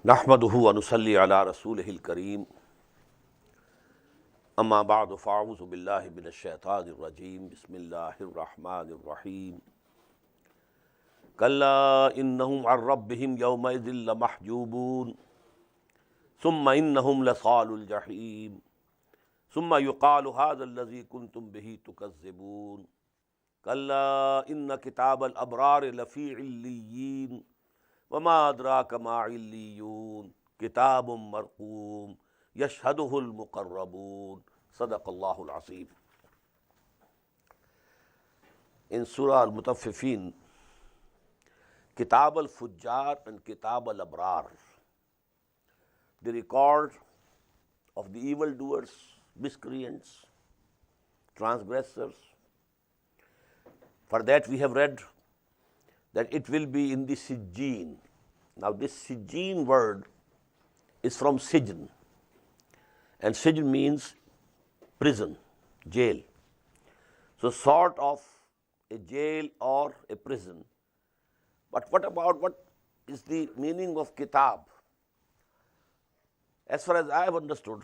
नहमदुहु व नुसल्ली अला रसूलिहिल करीम अम्मा बअद फ़अऊज़ु बिल्लाहि मिनश शैतानिर रजीम बिस्मिल्लाहिर रहमानिर रहीम कल्ला इन्नहुम अन रब्बिहिम यौमइज़िन लमहजूबून सुम्मा इन्नहुम लसालुल जहीम सुम्मा युक़ालु हाज़ाल्लज़ी कुन्तुम बिही तुकज़्ज़िबून कल्ला इन्न किताबल अबरार लफ़ी इल्लिय्यीन वमा अदराक मा इल्लिय्यून किताबुम मरक़ूम यशहदुहुल मुक़र्रबून सदक़ल्लाहुल अज़ीम। In Surah Al-MUTAFFIFEEN, Kitab al-Fujjar and Kitab al-Abrar, the record of the evildoers, miscreants, transgressors. For that we have read that it will be in the Sijjeen. Now this Sijjeen word is from Sijn, and Sijn means prison, jail. So sort of a jail or a prison. But what is the meaning of kitab? As far as I have understood,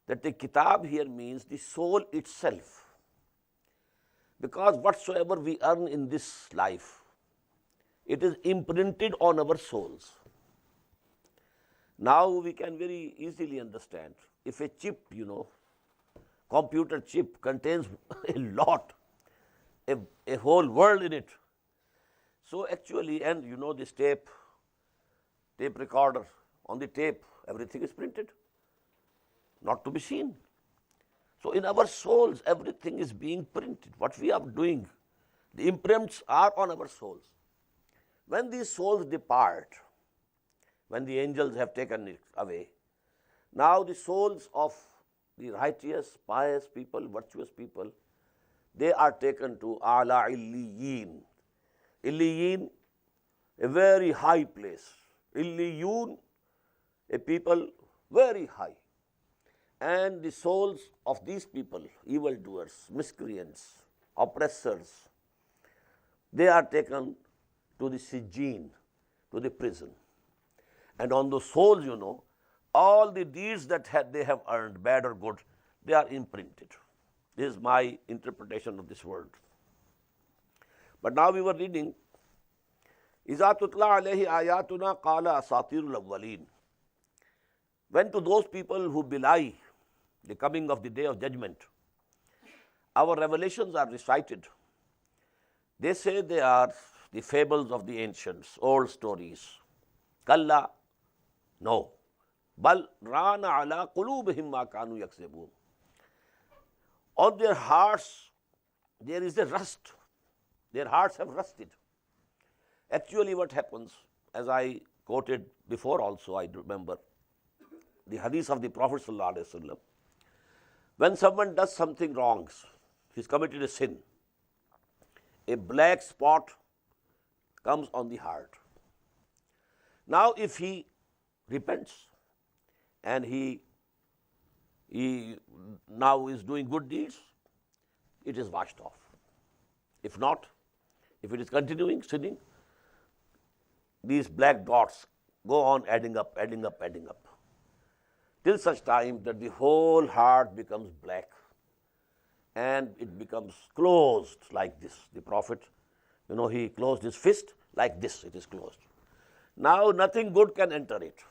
that the kitab here means the soul itself. Because whatsoever we earn in this life, it is imprinted on our souls. Now we can very easily understand, if a chip, computer chip contains a lot, a whole world in it. So actually, and this tape recorder, on the tape, everything is printed, not to be seen. So in our souls, everything is being printed. What we are doing, the imprints are on our souls. When these souls depart, when the angels have taken it away, now the souls of the righteous, pious people, virtuous people, they are taken to A'la Illiyeen. Illiyeen, a very high place. Illiyun, a people very high. And the souls of these people, evildoers, miscreants, oppressors, they are taken to the Sijjeen, to the prison. And on those souls, all the deeds that they have earned, bad or good, they are imprinted. This is my interpretation of this word. But now we were reading, إِذَا تُتْلَى عَلَيْهِ آيَاتُنَا قَالَ أَسَاطِيرُ الْأَوَّلِينَ. When to those people who belie the coming of the day of judgment, our revelations are recited, they say they are the fables of the ancients, old stories. Kalla, no. Bal rana ala qulubihim ma kanu yaksibun. On their hearts there is a rust. Their hearts have rusted. Actually what happens, as I quoted before also, I remember the hadith of the Prophet ﷺ, when someone does something wrong, he's committed a sin, a black spot comes on the heart. Now if he repents and he now is doing good deeds, it is washed off. If not, if it is continuing sinning, these black dots go on adding up, till such time that the whole heart becomes black and it becomes closed like this. The Prophet, he closed his fist like this, it is closed. Now nothing good can enter it.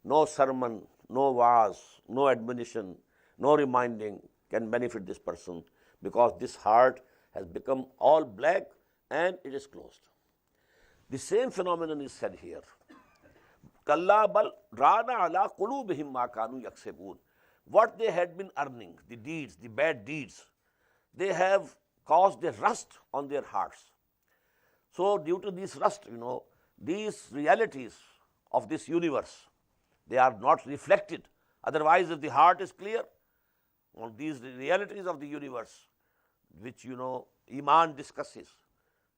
No sermon, no wa'az, no admonition, no reminding can benefit this person, because this heart has become all black and it is closed. The same phenomenon is said here. Kalla bal rana ala qulubihim ma kanu yaksibun. What they had been earning, the deeds, the bad deeds, they have caused a rust on their hearts. So due to this rust, these realities of this universe, they are not reflected. Otherwise, if the heart is clear on these realities of the universe, which Iman discusses,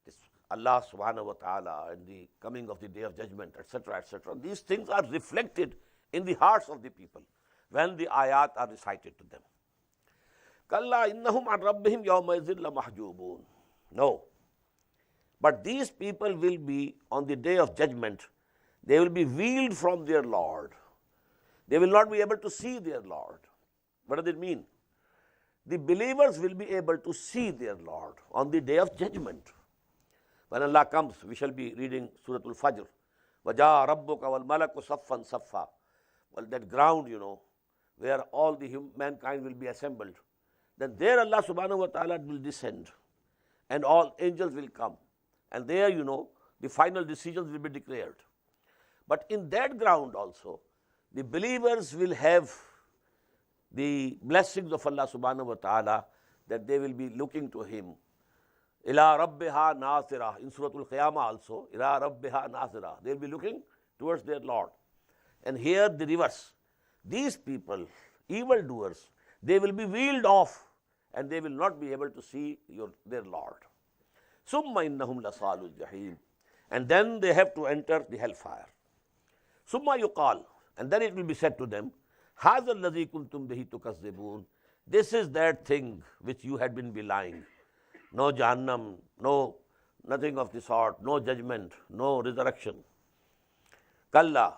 this Allah subhanahu wa ta'ala and the coming of the day of judgment, etc., these things are reflected in the hearts of the people when the ayat are recited to them. Kalla innahum an rabbihim yawma'idhin lamahjubun. No. But these people will be on the day of judgment, They will be veiled from their Lord. They will not be able to see their Lord. What does it mean? The believers will be able to see their Lord on the day of judgment. When Allah comes, we shall be reading Surah Al-Fajr. وَجَاءَ رَبُّكَ وَالْمَلَكُ صَفًّا صَفًّا. Well, that ground, where all the mankind will be assembled. Then there Allah subhanahu wa ta'ala will descend and all angels will come. And there, the final decisions will be declared. But in that ground also, the believers will have the blessings of Allah subhanahu wa ta'ala, that they will be looking to Him. Ila rabbiha nazira. In Surah Al-Qiyamah also, ila rabbiha nazira. They will be looking towards their Lord. And here the reverse. These people, evildoers, they will be veiled off and they will not be able to see their Lord. Summa innahum lasalul jahim. And then they have to enter the hellfire. Summa yuqal. And then it will be said to them, Hadha alladhi kuntum bihi tukazzibun. This is that thing which you had been belying. No Jahannam, nothing of the sort, no judgment, no resurrection. Kalla.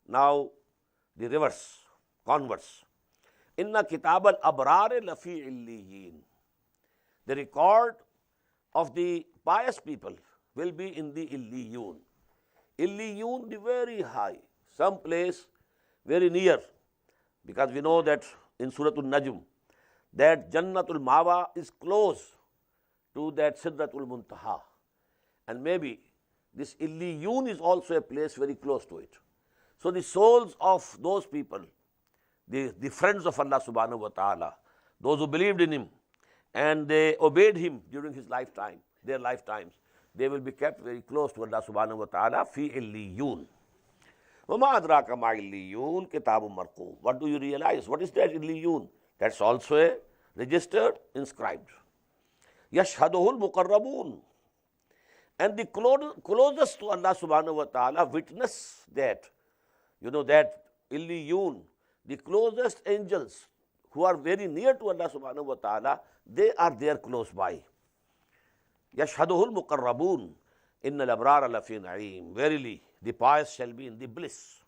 Now the reverse, converse. Inna kitab al-abrari lafi illiyin. The record of the pious people will be in the illiyun. Illiyun, the very high, some place very near. Because we know that in Surah Al-Najm, that Jannatul Mawa is close to that Sidratul Muntaha. And maybe this Illiyun is also a place very close to it. So the souls of those people, the friends of Allah subhanahu wa ta'ala, those who believed in Him and they obeyed Him during His lifetime, their lifetimes, they will be kept very close to Allah subhanahu wa ta'ala, fi illiyun. وَمَا أَدْرَاكَ مَا إِلِّيُّونَ كِتَابٌ مَرْقُومٌ. What do you realize? What is that illiyun? That's also a registered, inscribed. يَشْهَدُهُ الْمُقَرَّبُونَ. And the closest to Allah subhanahu wa ta'ala witness that, that illiyun, the closest angels who are very near to Allah subhanahu wa ta'ala, they are there close by. يَشْهَدُهُ الْمُقَرَّبُونَ إِنَّ الْأَبْرَارَ لَفِي نَعِيمٍ. Verily, the pious shall be in the bliss.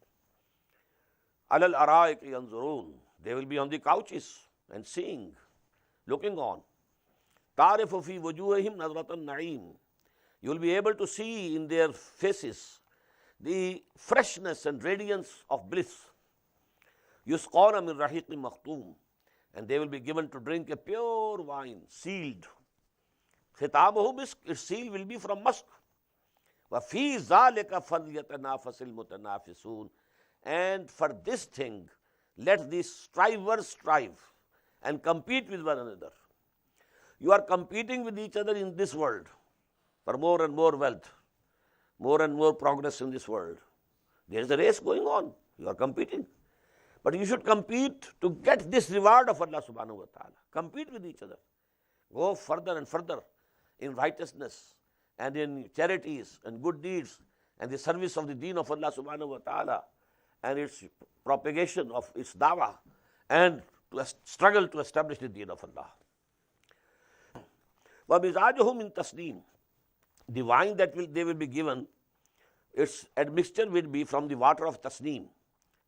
عَلَى الْأَرَائِكِ يَنْظُرُونَ. They will be on the couches and seeing, looking on. تَعْرِفُ فِي وُجُوهِهِمْ نَظْرَةَ النَّعِيمِ. You will be able to see in their faces the freshness and radiance of bliss. يُسْقَوْنَ مِنْ رَحِيقٍ مَخْتُومٍ. And they will be given to drink a pure wine, sealed. ختامه مسك. Its seal will be from musk. وَفِي ذَلِكَ فَلْيَتَنَافَسِ الْمُتَنَافِسُونَ. And for this thing, let the strivers strive and compete with one another. You are competing with each other in this world for more and more wealth, more and more progress in this world. There is a race going on. You are competing. But you should compete to get this reward of Allah subhanahu wa ta'ala. Compete with each other. Go further and further in righteousness and in charities and good deeds and the service of the deen of Allah subhanahu wa ta'ala and its propagation of its dawah and to struggle to establish the deen of Allah. وَمِزَاجُهُ مِن تَسْنِيمٍ. The wine that they will be given, its admixture will be from the water of tasneem.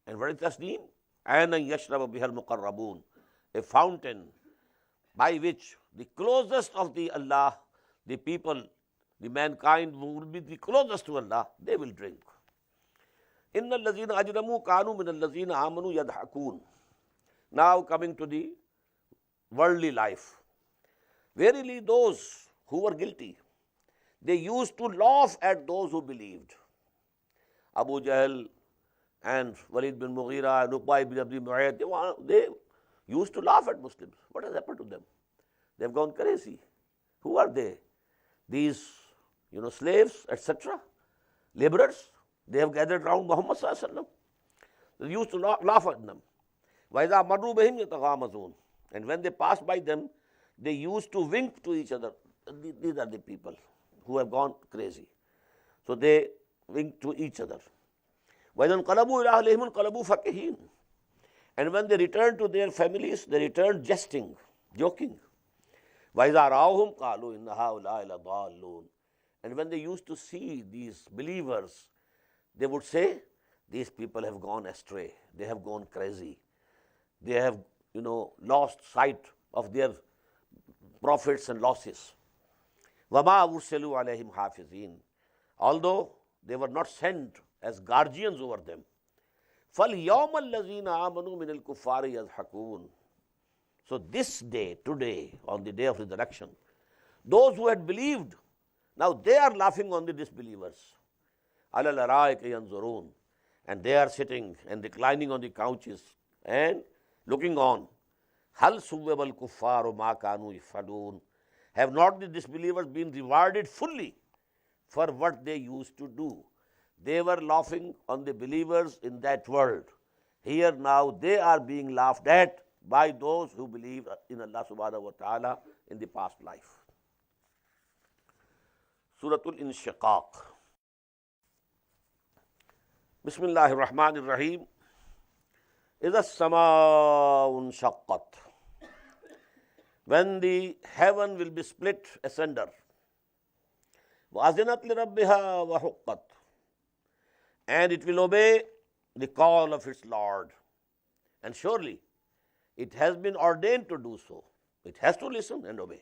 And what is tasneem? عَيْنًا يَشْرَبُ بِهَا الْمُقَرَّبُونَ. A fountain by which the closest of the Allah, the people, the mankind who will be the closest to Allah, they will drink. إِنَّ الَّذِينَ أَجْرَمُوا كَانُوا مِنَ الَّذِينَ آمَنُوا يَضْحَكُونَ. Now coming to the worldly life. Verily those who were guilty, they used to laugh at those who believed. Abu Jahl and Walid bin Mughira and Uqba bin Abi Mu'ayyad, they used to laugh at Muslims. What has happened to them? They have gone crazy. Who are they? These, slaves, etc., laborers. They have gathered around Muhammad sallallahu alaihi wasallam. They used to laugh at them. وَإِذَا مَرُّوا بِهِمْ يَتَغَامَزُونَ. And when they passed by them, they used to wink to each other. These are the people who have gone crazy. So they wink to each other. وَإِذَا انْقَلَبُوا إِلَىٰ أَهْلِهِمُ انْقَلَبُوا فَكِهِينَ. And when they returned to their families, they returned jesting, joking. وَإِذَا رَأَوْهُمْ قَالُوا إِنَّ هَؤُلَاءِ لَضَالُّونَ. And when they used to see these believers, they would say, these people have gone astray, they have gone crazy, they have, lost sight of their profits and losses. وَمَا أُرْسِلُوا عَلَيْهِمْ حَافِظِينَ. Although they were not sent as guardians over them. فَالْيَوْمَ الَّذِينَ آمَنُوا مِنَ الْكُفَّارِ يَضْحَكُونَ. So this day, today, on the day of resurrection, those who had believed, now they are laughing on the disbelievers. عَلَى الْأَرَائِكِ يَنْظُرُونَ. And they are sitting and reclining on the couches and looking on. هَلْ سُوَّبَ الْكُفَّارُ مَا كَانُوا يَفْعَلُونَ. Have not the disbelievers been rewarded fully for what they used to do? They were laughing on the believers in that world. Here now they are being laughed at by those who believe in Allah subhanahu wa ta'ala in the past life. Suratul Inshiqaq. Bismillahir Rahmanir Rahim. Idha as-samaa'u inshaqqat. When the heaven will be split asunder. وَأَذِنَتْ لِرَبِّهَا وَحُقَّتْ. And it will obey the call of its Lord. And surely it has been ordained to do so. It has to listen and obey.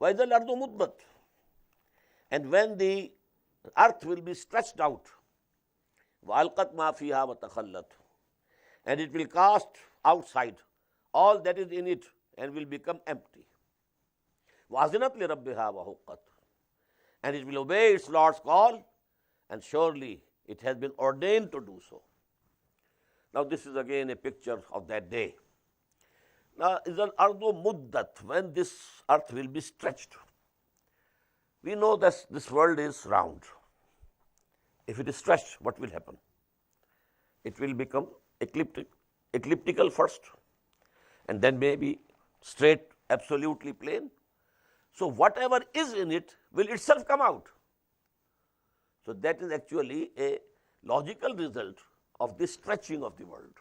وَإِذَا الْأَرْضُ مُدَّتْ. And when the earth will be stretched out. وَأَلْقَتْ مَا فِيهَا وَتَخَلَّتْ. And it will cast outside all that is in it and will become empty. وَأَذِنَتْ لِرَبِّهَا وَحُقَّتْ. And it will obey its Lord's call, and surely it has been ordained to do so. Now this is again a picture of that day. Now is an ardu muddat, when this earth will be stretched. We know that this world is round. If it is stretched, what will happen? It will become elliptical first, and then maybe straight, absolutely plain. So whatever is in it will itself come out. So that is actually a logical result of this stretching of the world.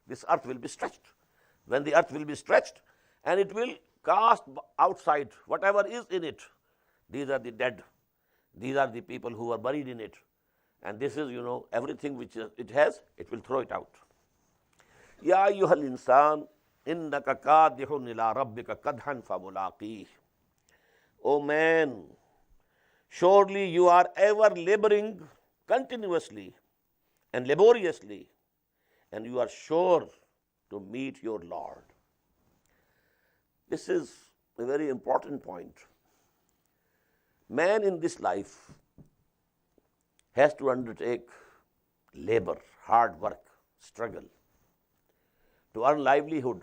This earth will be stretched. When the earth will be stretched, and it will cast outside whatever is in it. These are the dead. These are the people who are buried in it. And this is, everything which it has, it will throw it out. Ya ayyuhal insan, innaka kadihun ila rabbika kadhan famulaqih. O man, surely you are ever laboring continuously and laboriously, and you are sure to meet your Lord. This is a very important point. Man in this life has to undertake labor, hard work, struggle to earn livelihood.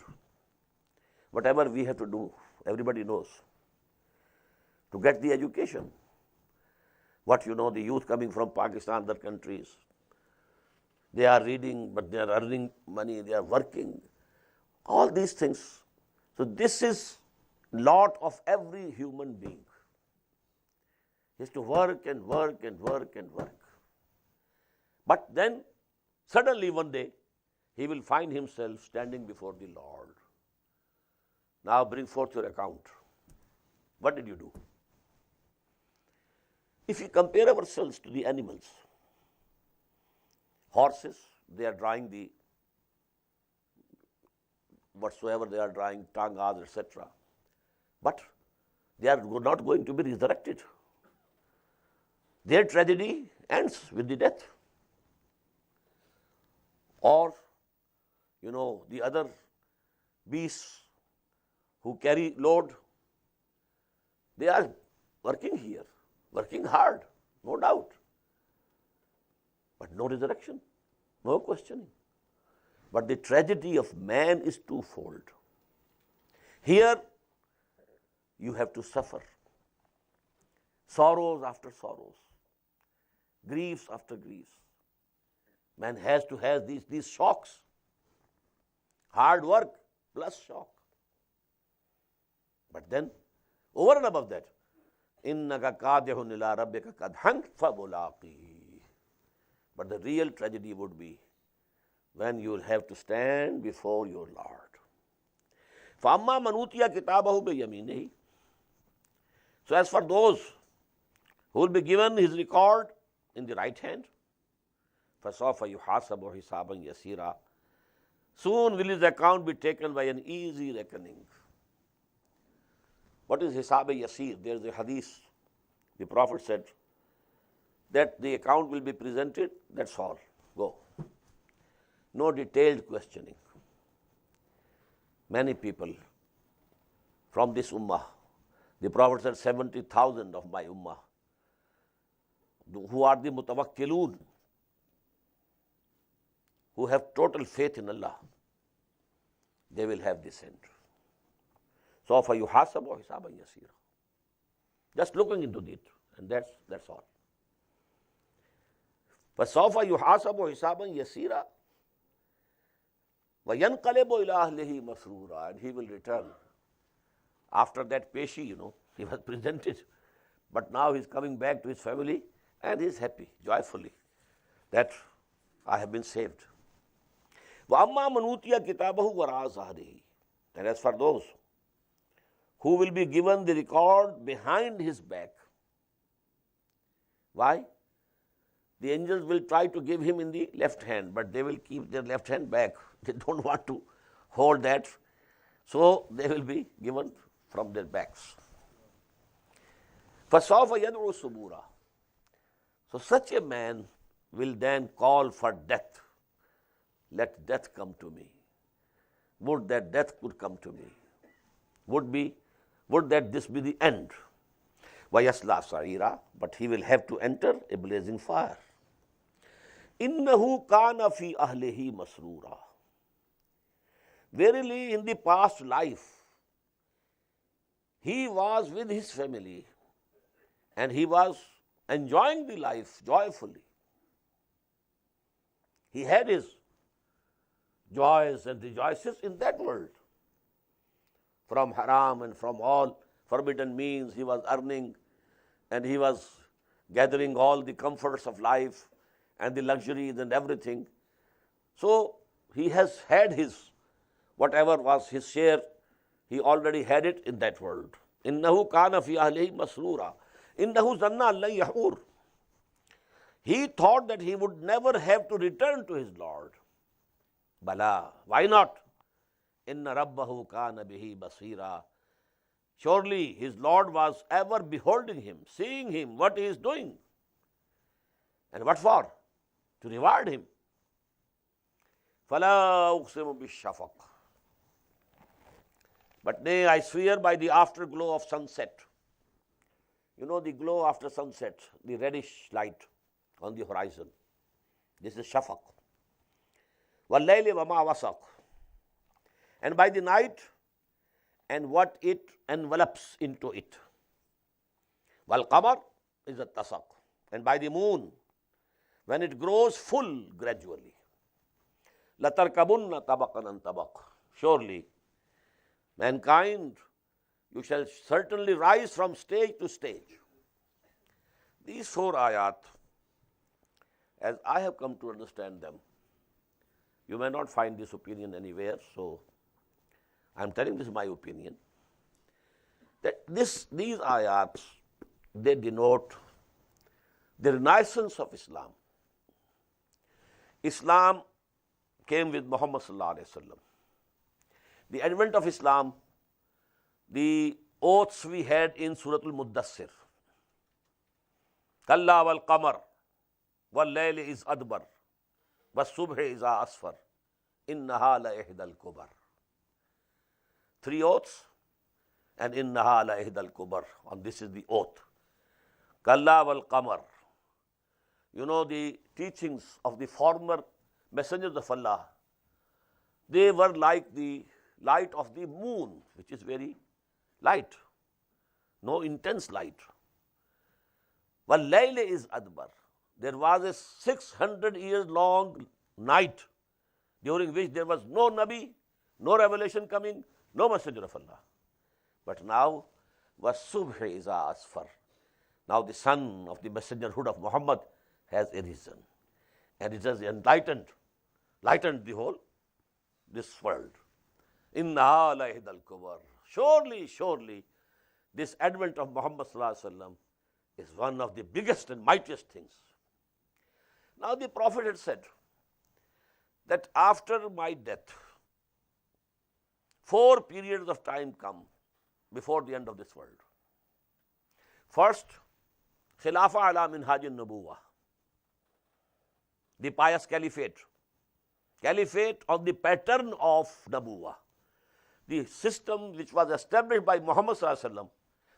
Whatever we have to do, everybody knows. To get the education. What the youth coming from Pakistan, other countries, they are reading, but they are earning money, they are working. All these things. So this is lot of every human being. He has to work and work and work and work. But then, suddenly one day, he will find himself standing before the Lord. Now bring forth your account. What did you do? If we compare ourselves to the animals, horses, they are drawing the whatsoever they are drawing, tangas, etc. But they are not going to be resurrected. Their tragedy ends with the death. Or, the other beasts who carry load, they are working here, working hard, no doubt. But no resurrection, no questioning. But the tragedy of man is twofold. Here, you have to suffer. Sorrows after sorrows, griefs after griefs. Man has to have these shocks. Hard work plus shock. But then, over and above that, إِنَّكَ قَادِحٌ إِلَىٰ رَبِّكَ قَدْحًا فَمُلَاقِيهِ. But the real tragedy would be when you will have to stand before your Lord. فَأَمَّا مَنْ أُوتِيَ كِتَابَهُ بِيَمِينِهِ. So as for those who will be given his record in the right hand, فَسَوْفَ يُحَاسَبُ حِسَابًا يَسِيرًا. Soon will his account be taken by an easy reckoning. What is hisab yasir? There is a hadith. The Prophet said that the account will be presented, that's all. Go. No detailed questioning. Many people from this ummah, the Prophet said 70,000 of my ummah, who are the mutawakkilun, who have total faith in Allah, they will have this end. So for yuhasabu hisaban yasira. Just looking into it, and that's all. فَسَوْفَ يُحَاسَبُ حِسَابًا يَسِيرًا وَيَنْقَلِبُ إِلَىٰ أَهْلِهِ مَسْرُورًا. And he will return. After that peshi, he was presented, but now he's coming back to his family and he's happy, joyfully, that I have been saved. وَأَمَّا مَنْ أُوتِيَ كِتَابَهُ وَرَاءَ ظَهْرِهِ. And as for those who will be given the record behind his back. Why? The angels will try to give him in the left hand, but they will keep their left hand back. They don't want to hold that. So they will be given from their backs. فَسَوْفَ يَدْعُو سُبُورًا. So such a man will then call for death. Let death come to me. Would that death could come to me. Would that this be the end? وَيَصْلَىٰ سَعِيرًا. But he will have to enter a blazing fire. إِنَّهُ كَانَ فِي أَهْلِهِ مَسْرُورًا. Verily, in the past life, he was with his family and he was enjoying the life joyfully. He had his joys and rejoices in that world. From haram and from all forbidden means he was earning, and he was gathering all the comforts of life and the luxuries and everything. So he has had his, whatever was his share, he already had it in that world. إِنَّهُ كَانَ فِي أَهْلِهِ مَسْرُورًا إِنَّهُ ظَنَّ أَن لَّن يَحُورَ. He thought that he would never have to return to his Lord. Bala, why not? Inna rabbahu kana bihi basira. Surely his Lord was ever beholding him, seeing him, what he is doing. And what for? To reward him. Fala uqsimu bish-shafaq. But nay, I swear by the afterglow of sunset. You know the glow after sunset, the reddish light on the horizon. This is shafaq. وَاللَّيْلِ وَمَا وَسَقَ. And by the night and what it envelops into it. وَالْقَمَرْ is a tasaq. And by the moon, when it grows full gradually. لَتَرْكَبُنَّ طَبَقًا عَنْ طَبَقٍ. Surely, mankind, you shall certainly rise from stage to stage. These 4 ayat, as I have come to understand them, you may not find this opinion anywhere, so I am telling this my opinion, that these ayats, they denote the renaissance of Islam. Islam came with Muhammad sallallahu alaihi wasallam. The advent of Islam, the oaths we had in Surah Al-Muddassir. Kalla wal qamar wal layli iz adbar was subhi iza asfar innaha la ihdal kubar. 3 oaths, and innaha la ihdal kubar. And this is the oath. Kalla wal qamar. You know the teachings of the former messengers of Allah. They were like the light of the moon, which is very light, no intense light. Wal layli is adbar. There was a 600 years long night during which there was no Nabi, no revelation coming, no messenger of Allah. But now, was subhi iza asfar. Now the sun of the messengerhood of Muhammad has arisen, and it has lightened the whole, this world. Inna la ihdal kubar. Surely, this advent of Muhammad sallallahu alaihi wasallam is one of the biggest and mightiest things. Now the Prophet had said that after my death, 4 periods of time come before the end of this world. First, Khilafa ala minhaj an-nubuwah, the pious caliphate. Caliphate on the pattern of Nabuwah. The system which was established by Muhammad sallallahu alaihi wasallam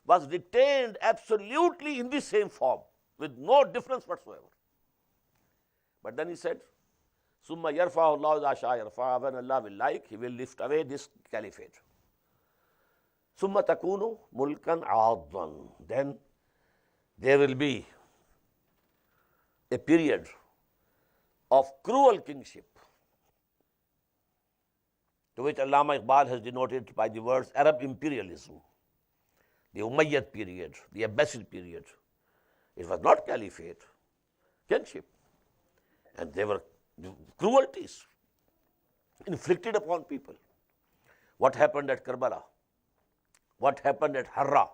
was retained absolutely in the same form, with no difference whatsoever. But then he said, Summa yarfa'u Allahu idha sha'a yarfa', when Allah will like, He will lift away this caliphate. Summa takunu mulkan 'addan, then there will be a period of cruel kingship, to which Allama Iqbal has denoted by the words Arab imperialism, the Umayyad period, the Abbasid period. It was not caliphate, kingship. And there were cruelties inflicted upon people. What happened at Karbala? What happened at Harra?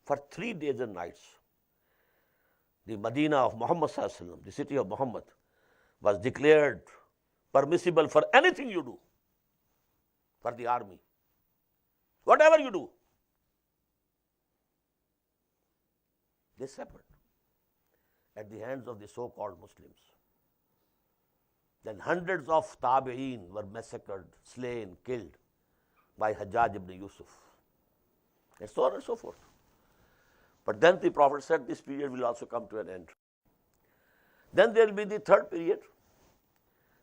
For 3 days and nights, the Medina of Muhammad sallallahu alaihi wasallam, the city of Muhammad, was declared permissible for anything you do, for the army, whatever you do. This happened at the hands of the so-called Muslims. Then hundreds of tabi'een were massacred, slain, killed by Hajjaj ibn Yusuf, and so on and so forth. But then the Prophet said this period will also come to an end. Then there will be the third period,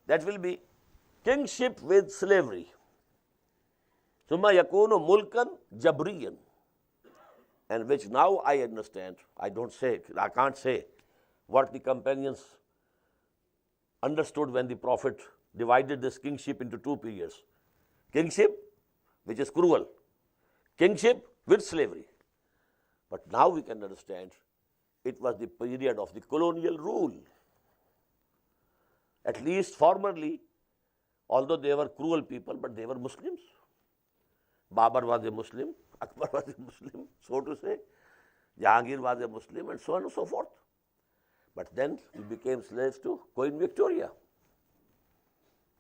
that will be kingship with slavery. Summa yakunu mulkan jabriyan, and which now I understand, I can't say what the companions understood when the Prophet divided this kingship into 2 periods. Kingship, which is cruel, kingship with slavery. But now we can understand it was the period of the colonial rule. At least formerly, although they were cruel people, but they were Muslims. Babar was a Muslim, Akbar was a Muslim, so to say, Jahangir was a Muslim, and so on and so forth. But then we became slaves to Queen Victoria,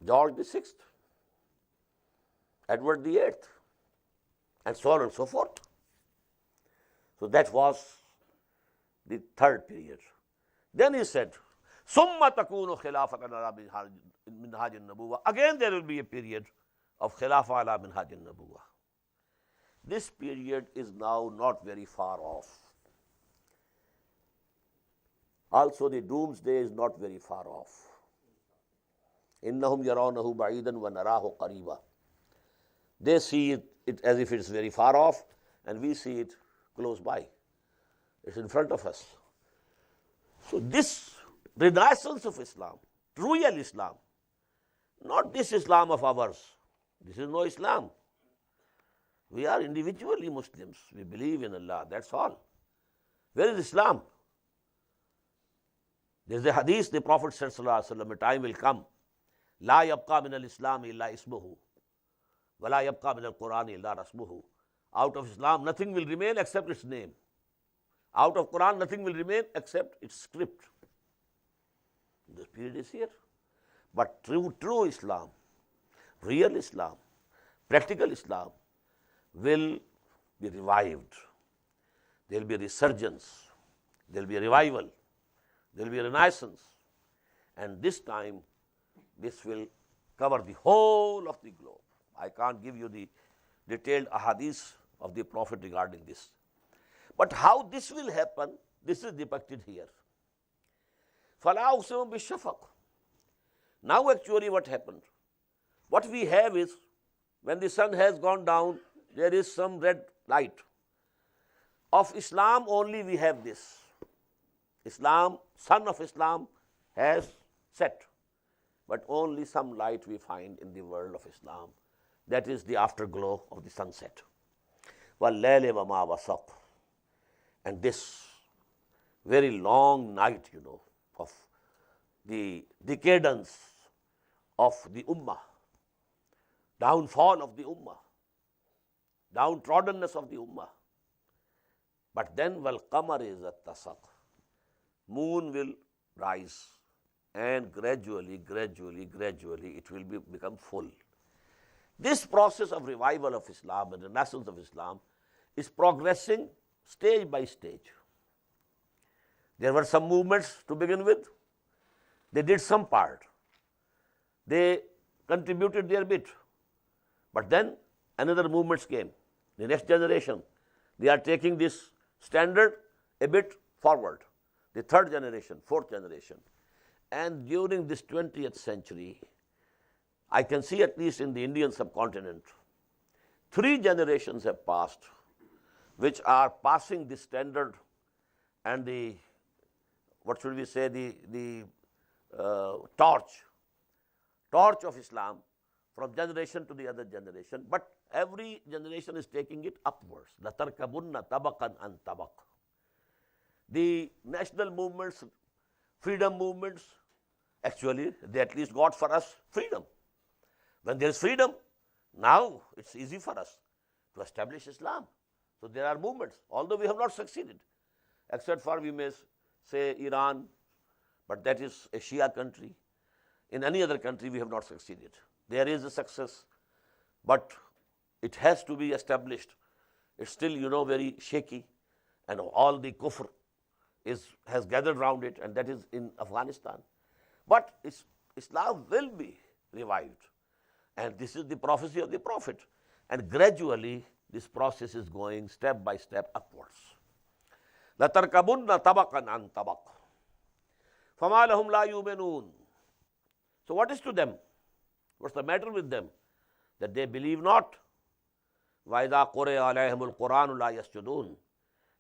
George VI, Edward VIII, and so on and so forth. So that was the third period. Then he said, Summa takunu khilafatan ala minhaj an-nubuwah. Again there will be a period of khilafa ala minhaj an-nubuwah. This period is now not very far off. Also the doomsday is not very far off. Innahum yarawnahu ba'idan wa narahu qariba. They see it as if it is very far off, and we see it close by. It's in front of us. So this renaissance of Islam, real Islam, not this Islam of ours. This is no Islam. We are individually Muslims. We believe in Allah, that's all. Where is Islam? There is a hadith, the Prophet said, sallallahu alaihi wasallam, a time will come, La yabqa min al-Islam illa ismuhu, wa la yabqa min al-Quran illa rasmuhu. Out of Islam nothing will remain except its name. Out of Quran nothing will remain except its script. This period is here. But true Islam, real Islam, practical Islam will be revived. There will be a resurgence, there will be a revival, there will be a renaissance. And this time, this will cover the whole of the globe. I can't give you the detailed ahadith of the Prophet regarding this. But how this will happen, this is depicted here. فَلَا أُقْسِمُ بِالشَّفَقِ. Now actually what happened? What we have is, when the sun has gone down, there is some red light. Of Islam only we have this. Islam, sun of Islam has set. But only some light we find in the world of Islam. That is the afterglow of the sunset. وَاللَّيْلِ وَمَا وَسَقْ. And this very long night, of the decadence of the Ummah, downfall of the Ummah, downtroddenness of the Ummah. But then, وَالْقَمَرِ إِذَا اتَّسَقَ. Moon will rise and gradually it will become full. This process of revival of Islam and renaissance of Islam is progressing stage by stage. There were some movements to begin with. They did some part. They contributed their bit. But then another movements came. The next generation, they are taking this standard a bit forward. The third generation, fourth generation. And during this 20th century, I can see at least in the Indian subcontinent, 3 generations have passed which are passing the standard and the, what should we say, the torch of Islam from generation to the other generation. But every generation is taking it upwards. لَتَرْكَبُنَّ طَبَقًا عَنْ طَبَقٍ. The national movements, freedom movements, actually they at least got for us freedom. When there is freedom, now it's easy for us to establish Islam. So there are movements, although we have not succeeded, except for, we may say, Iran, but that is a Shia country. In any other country we have not succeeded. There is a success, but it has to be established. It's still, very shaky, and all the kufr has gathered around it, and that is in Afghanistan. But Islam will be revived. And this is the prophecy of the Prophet. And gradually, this process is going step by step upwards. لَتَرْكَبُنَّ طَبَقًا عَنْ طَبَقٍ فَمَا لَهُمْ لَا يُؤْمِنُونَ. So what is to them? What's the matter with them? That they believe not. وَإِذَا قُرِئَ عَلَيْهِمُ الْقُرْآنُ لَا يَسْجُدُونَ.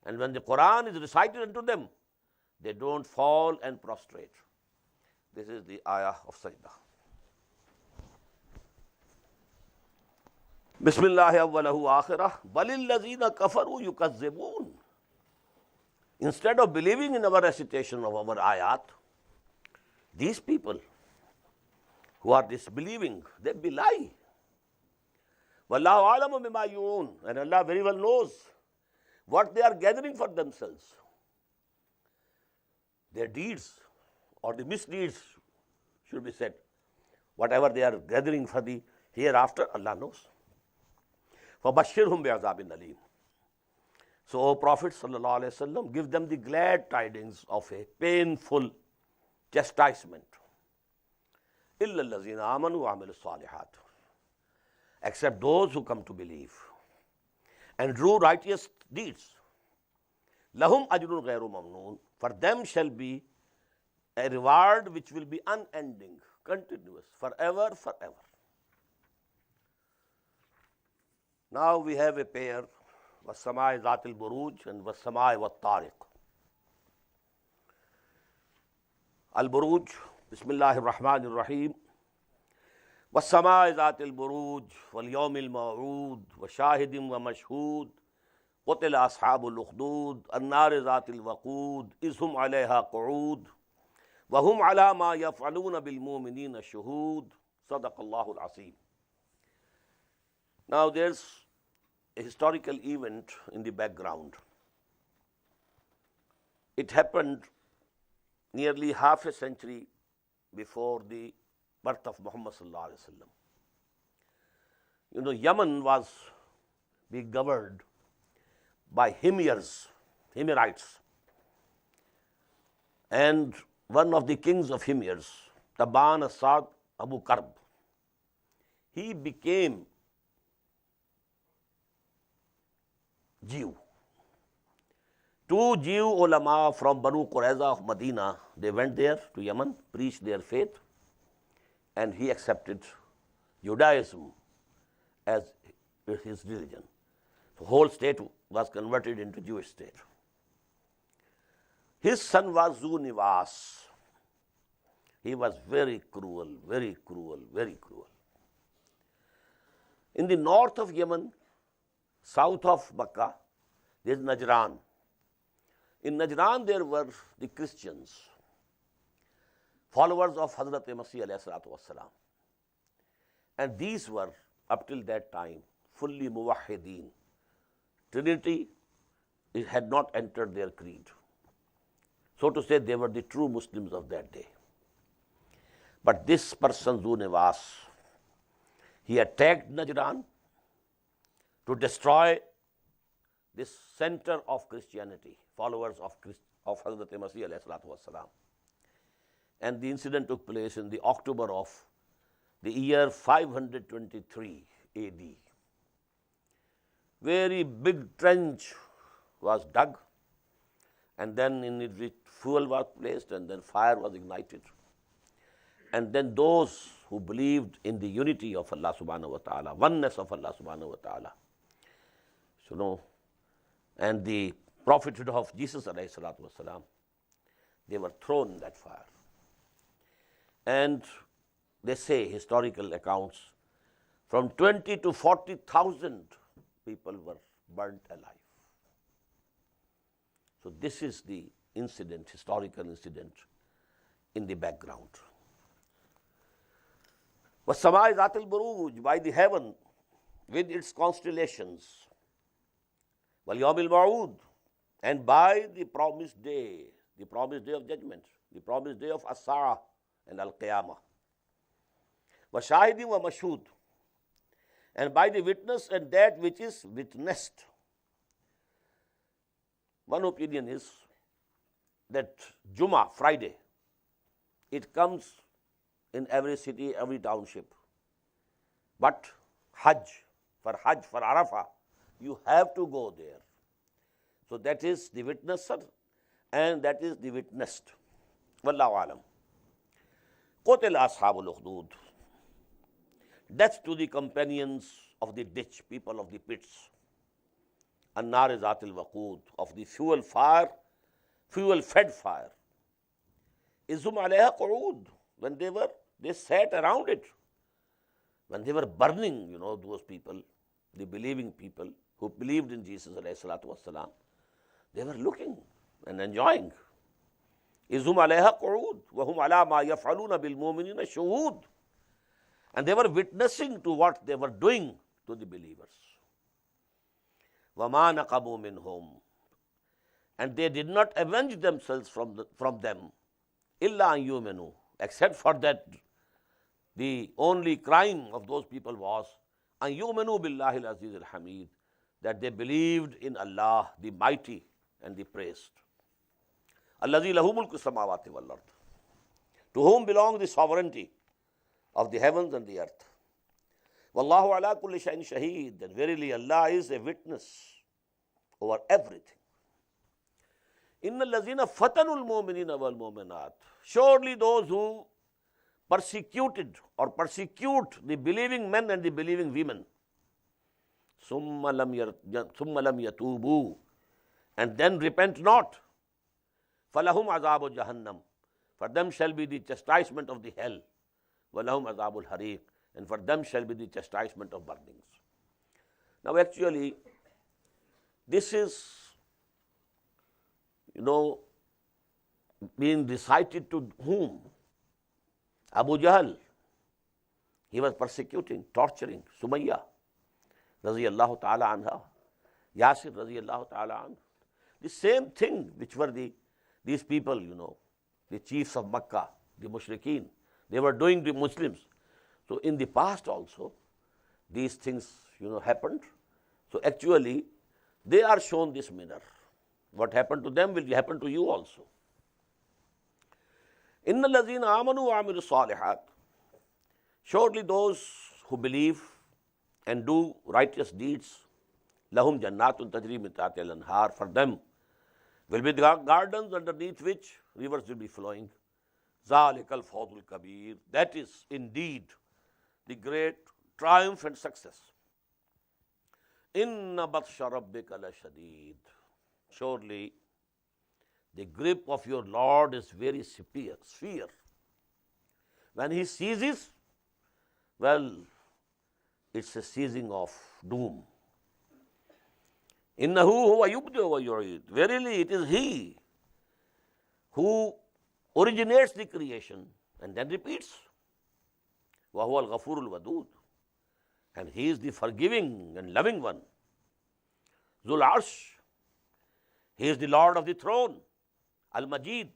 And when the Quran is recited unto them, they don't fall and prostrate. This is the ayah of Sajdah. Bismillahi awwalahu akhirah, balil lazina kafaru yukazzibun. Instead of believing in our recitation of our ayat, these people who are disbelieving, they belie. Wallahu a'lamu bima yu'un, and Allah very well knows what they are gathering for themselves. Their deeds or the misdeeds should be said. Whatever they are gathering for the hereafter, Allah knows. فَبَشِّرْهُمْ بِعَذَابٍ أَلِيمٍ. So, O Prophet sallallahu alaihi wasallam, give them the glad tidings of a painful chastisement. إِلَّا الَّذِينَ آمَنُوا وَعَمِلُوا الصَّالِحَاتِ. Except those who come to believe and do righteous deeds. لَهُمْ أَجْرٌ غَيْرُ مَمْنُونَ. For them shall be a reward which will be unending, continuous, forever. Now we have a pair, وَالسَّمَاءِ ذَاتِ الْبُرُوجِ and وَالسَّمَاءِ وَالطَّارِقِ. Al-Buruj, Bismillahir Rahmanir Rahim. وَالسَّمَاءِ ذَاتِ الْبُرُوجِ وَالْيَوْمِ الْمَوْعُودِ وَشَاهِدٍ وَمَشْهُودٍ قُتِلَ أَصْحَابُ الْأُخْدُودِ النَّارِ ذَاتِ الْوَقُودِ إِذْ هُمْ عَلَيْهَا قُعُودٌ وَهُمْ عَلَى مَا يَفْعَلُونَ بِالْمُؤْمِنِينَ شُهُودٌ صَدَقَ اللَّهُ الْعَظِيمُ. Now there's a historical event in the background. It happened nearly half a century before the birth of Muhammad sallallahu alaihi wasallam. Yemen was being governed by Himyarites, and one of the kings of Himyars, Taban Asad Abu Karb, he became Jew. 2 Jew ulama from Banu Qurayza of Medina, they went there to Yemen, preached their faith, and he accepted Judaism as his religion. The whole state was converted into Jewish state. His son was Zu Niwas. He was very cruel. In the north of Yemen, south of Makkah, there is Najran. In Najran there were the Christians, followers of Hazrat Masih alayhi salatu wassalam. And these were, up till that time, fully muwahhideen. Trinity had not entered their creed. So to say, they were the true Muslims of that day. But this person, Zu Niwas, he attacked Najran to destroy this center of Christianity, followers of Hazrat Masih alayhi salatu wassalam. And the incident took place in the October of the year 523 AD. Very big trench was dug, and then in it fuel was placed, and then fire was ignited. And then those who believed in the unity of Allah subhanahu wa ta'ala, oneness of Allah subhanahu wa ta'ala, and the prophethood of Jesus alayhi salatu wasalam, they were thrown in that fire. And they say, historical accounts, from 20 to 40,000 people were burnt alive. So this is the incident, historical incident in the background. وَالسَّمَاءِ ذَاتِ الْبُرُوجِ, by the heaven with its constellations, وَالْيَوْمِ الْمَوْعُودِ, and by the promised day of judgment, the promised day of As-Sa'ah and Al-Qiyamah. وَشَاهِدٍ وَمَشْهُودٍ, and by the witness and that which is witnessed. One opinion is that Jummah, Friday, it comes in every city, every township. But Hajj, for Arafah, you have to go there. So that is the witnesser and that is the witnessed. Wallahu alam. Qutil ashabul ukhdud. Death to the companions of the ditch, people of the pits. An-nar zatil waqud, of the fuel fed fire. Izhum alayha qu'ud, when they sat around it. When they were burning, those people, the believing people who believed in Jesus alayhi salatu wassalam, they were looking and enjoying. Izhum alayha qu'ud, wa hum ala ma yaf'aluna bil mu'minina shuhud. And they were witnessing to what they were doing to the believers. وَمَا نَقَمُوا مِنْهُمْ, and they did not avenge themselves from them, إِلَّا أَن يُؤْمِنُوا, except for that the only crime of those people was أَن يُؤْمِنُوا بِاللَّهِ الْعَزِيزِ الْحَمِيدِ, that they believed in Allah, the mighty and the praised. الَّذِي لَهُ مُلْكُ السَّمَاوَاتِ وَالْأَرْضِ, to whom belongs the sovereignty of the heavens and the earth. Wallahu ala kulli shay'in shaheed, and verily Allah is a witness over everything. Inna allazina fatanul mu'minina wal mu'minat, surely those who persecuted or persecute the believing men and the believing women, summa lam yatubu, and then repent not, falahum azabu jahannam, for them shall be the chastisement of the hell, walahum azabul hariq, and for them shall be the chastisement of burnings. Now actually, this is, being recited to whom? Abu Jahl. He was persecuting, torturing Sumayya, radiyallahu ta'ala anha, Yasir, radiyallahu ta'ala anha. The same thing which were these people, the chiefs of Makkah, the mushrikeen, they were doing to Muslims. So in the past also, these things, happened. So actually, they are shown this mirror. What happened to them will happen to you also. Inna allazina amanu wa amilu salihat, surely those who believe and do righteous deeds, lahum jannatun tajri min tahtiha al-anhar, for them will be the gardens underneath which rivers will be flowing. Zalikal fawzul kabir, that is indeed the great triumph and success. Inna batsha rabbika la shadid, surely the grip of your Lord is very severe. When he seizes, well, it's a seizing of doom. Innahu huwa yubdi wa yu'id, verily it is he who originates the creation and then repeats. Wa huwa al-ghafurul wadud, and he is the forgiving and loving one. Zul Arsh, he is the Lord of the throne. Al-Majid,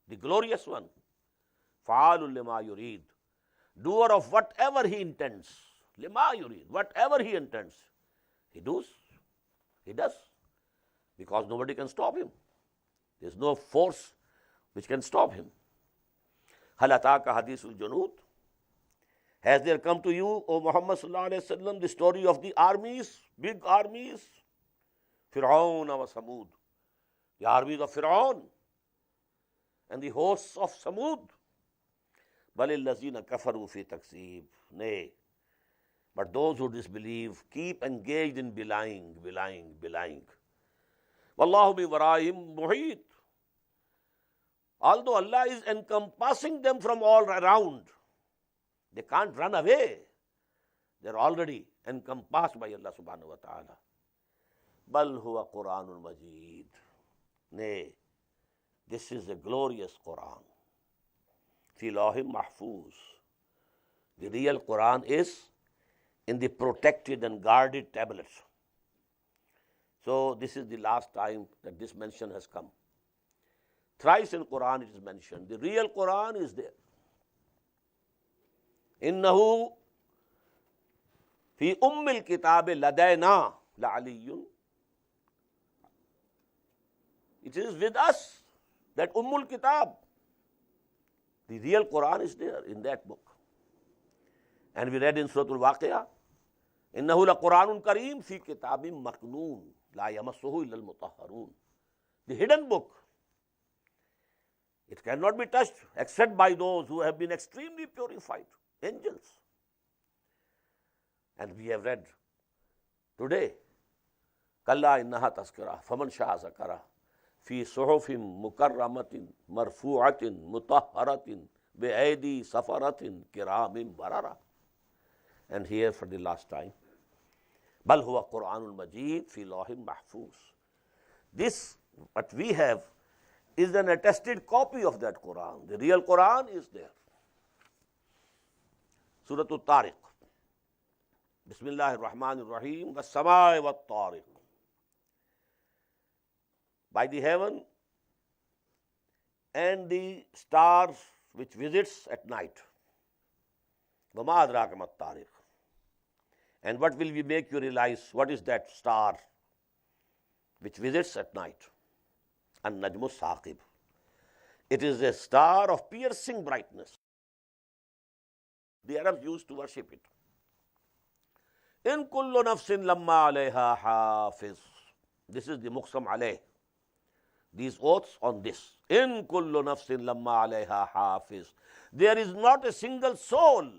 the glorious one. فَعَالٌ لِمَا يُرِيدُ, doer of whatever he intends. Lima yurid, whatever he intends, he does. He does. Because nobody can stop him. There is no force which can stop him. Hal ataka hadithul junud. Has there come to you, O Muhammad sallallahu alayhi wa sallam, the story of the armies, big armies? Fir'aun wa Samud. The armies of Fir'aun and the hosts of Samud. Balil lazina kafaru fi takseeb. Nay, but those who disbelieve keep engaged in belying. Wallahu bi waraihim muhit. Although Allah is encompassing them from all around, they can't run away. They're already encompassed by Allah subhanahu wa ta'ala. Bal huwa Qur'anul Majid. Nay, this is a glorious Quran. Fi lawhim mahfuz. The real Quran is in the protected and guarded tablets. So this is the last time that this mention has come. Thrice in Quran it is mentioned. The real Quran is there. Innahu fi ummil kitabe ladayna la'aliyyun. It is with us, that Ummul Kitab. The real Quran is there in that book. And we read in Surah Al-Waqi'ah, Innahu la Quranun Kareem fi kitabim maknoon la yamassuhu illa al-mutahharun. The hidden book. It cannot be touched except by those who have been extremely purified, angels. And we have read today, Kalla innaha tazkira faman sha'a zakara fi suhufin mukarramatin marfu'atin mutahharatin bi'aidi safaratin kiramin barara. And here for the last time, Bal huwa Qur'anul Majid fi lawhim mahfuz. This, what we have, is an attested copy of that Quran. The real Quran is there. Surah Al-Tariq. Bismillahir Rahmanir Rahim. Was-samaa'i wat-tariq. By the heaven and the stars which visits at night. Wama adraka mat-tariq. And what will we make you realize? What is that star which visits at night? An-najmu saqib. It is a star of piercing brightness. The Arabs used to worship it. In kullu nafsin lamma alayha hafiz. This is the muqsam alayh. These oaths on this. In kullu nafsin lamma alayha hafiz. There is not a single soul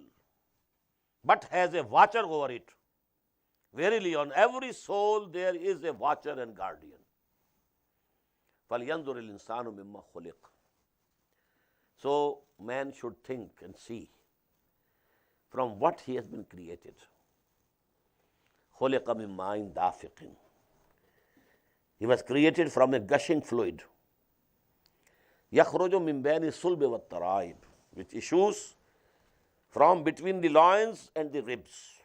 but has a watcher over it. Verily, on every soul there is a watcher and guardian. فَلْيَنْظُرِ الْإِنسَانُ مِمَّا خُلِقَ. So man should think and see from what he has been created. خُلِقَ مِن مَاءٍ دَافِقٍ. He was created from a gushing fluid. يَخْرُجُ مِن بَيْنِ الصُّلْبِ وَالتَّرَائِبِ, which issues from between the loins and the ribs.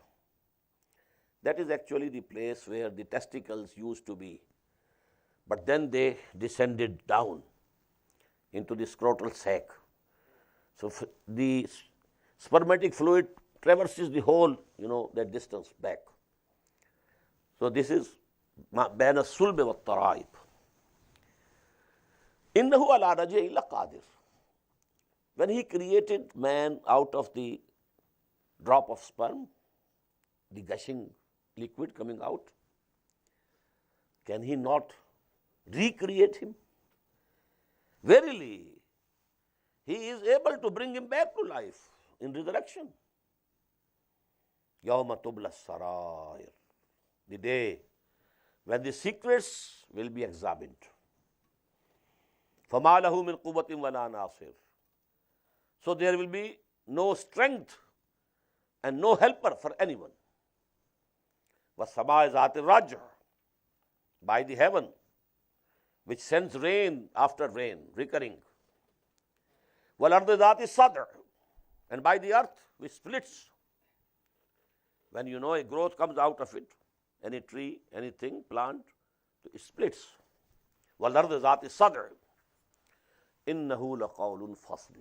That is actually the place where the testicles used to be. But then they descended down into the scrotal sac. So the spermatic fluid traverses the whole, that distance back. So this is بين الصلب والترائب. إنه على رجعه لقادر. When he created man out of the drop of sperm, the gushing liquid coming out, can he not recreate him? Verily, he is able to bring him back to life in resurrection. Yawma tubla sarair. The day when the secrets will be examined. فَمَا لَهُ مِنْ قُوَّةٍ وَلَا نَاصِرٍ. So there will be no strength and no helper for anyone. وَالسَّمَاءِ ذَاتِ الرَّجْعِ. By the heaven which sends rain after rain, recurring. وَالْأَرْضِ ذَاتِ الصَّدْعِ. And by the earth which splits. When a growth comes out of it, any tree, anything, plant, it splits. وَالْأَرْضِ ذَاتِ الصَّدْعِ. إِنَّهُ لَقَوْلٌ فَصْلٌ